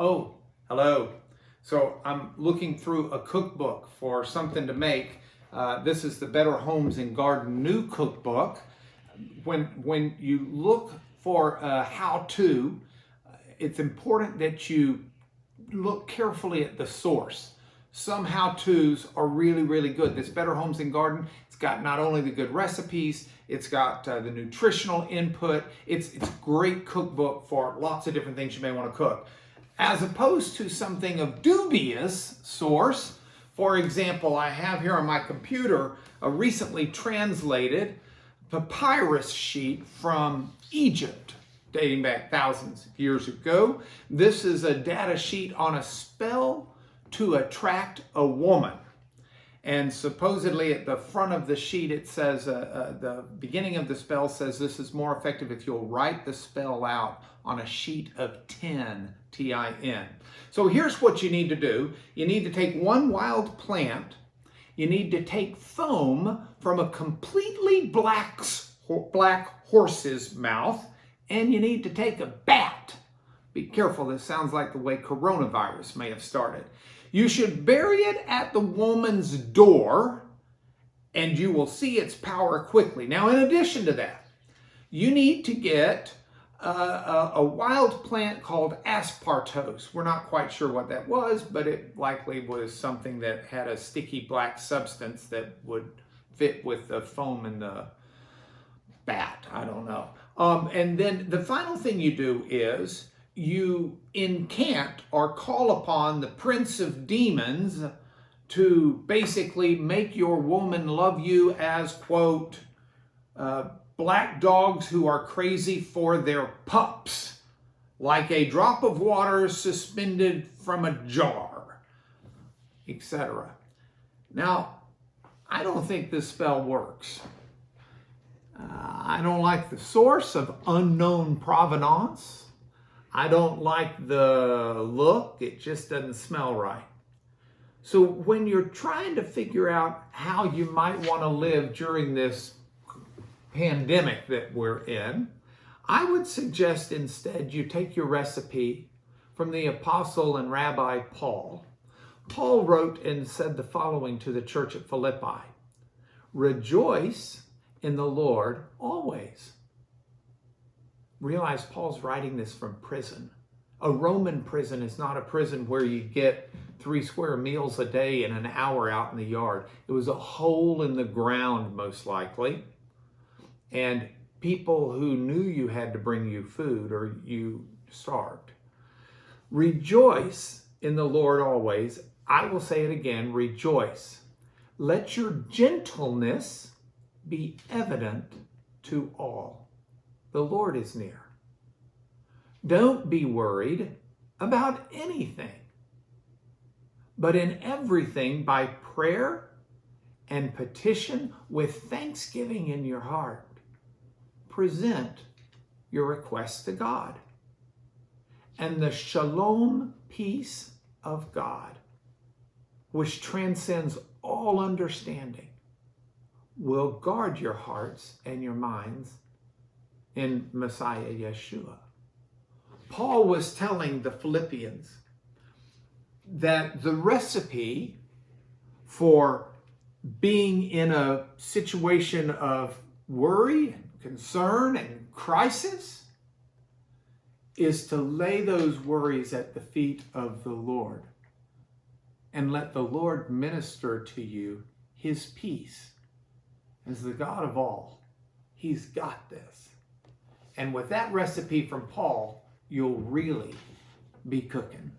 Oh, hello. So I'm looking through a cookbook for something to make. This is the Better Homes and Garden New Cookbook. When you look for a how-to, it's important that you look carefully at the source. Some how-tos are really, really good. This Better Homes and Garden, it's got not only the good recipes, it's got the nutritional input. It's a great cookbook for lots of different things you may want to cook. As opposed to something of dubious source. For example, I have here on my computer a recently translated papyrus sheet from Egypt, dating back thousands of years ago. This is a data sheet on a spell to attract a woman. And supposedly at the front of the sheet it says, the beginning of the spell says, this is more effective if you'll write the spell out on a sheet of tin, T-I-N. So here's what you need to do. You need to take one wild plant. You need to take foam from a completely black horse's mouth. And you need to take a bat. Be careful, this sounds like the way coronavirus may have started. You should bury it at the woman's door, and you will see its power quickly. Now, in addition to that, you need to get a wild plant called aspartose. We're not quite sure what that was, but it likely was something that had a sticky black substance that would fit with the foam in the bat. I don't know. And then the final thing you do is you incant or call upon the prince of demons to basically make your woman love you as, quote, black dogs who are crazy for their pups, like a drop of water suspended from a jar, etc. Now, I don't think this spell works. I don't like the source of unknown provenance. I don't like the look. It just doesn't smell right. So when you're trying to figure out how you might want to live during this pandemic that we're in, I would suggest instead you take your recipe from the apostle and rabbi Paul. Paul wrote and said the following to the church at Philippi: rejoice in the Lord always. Realize Paul's writing this from prison. A Roman prison is not a prison where you get 3 square meals a day and an hour out in the yard. It was a hole in the ground, most likely. And people who knew you had to bring you food or you starved. Rejoice in the Lord always. I will say it again, rejoice. Let your gentleness be evident to all. The Lord is near. Don't be worried about anything, but in everything by prayer and petition with thanksgiving in your heart, present your requests to God. And the shalom peace of God, which transcends all understanding, will guard your hearts and your minds in Messiah Yeshua. Paul was telling the Philippians that the recipe for being in a situation of worry and concern and crisis is to lay those worries at the feet of the Lord and let the Lord minister to you his peace. As the God of all, he's got this. And with that recipe from Paul, you'll really be cooking.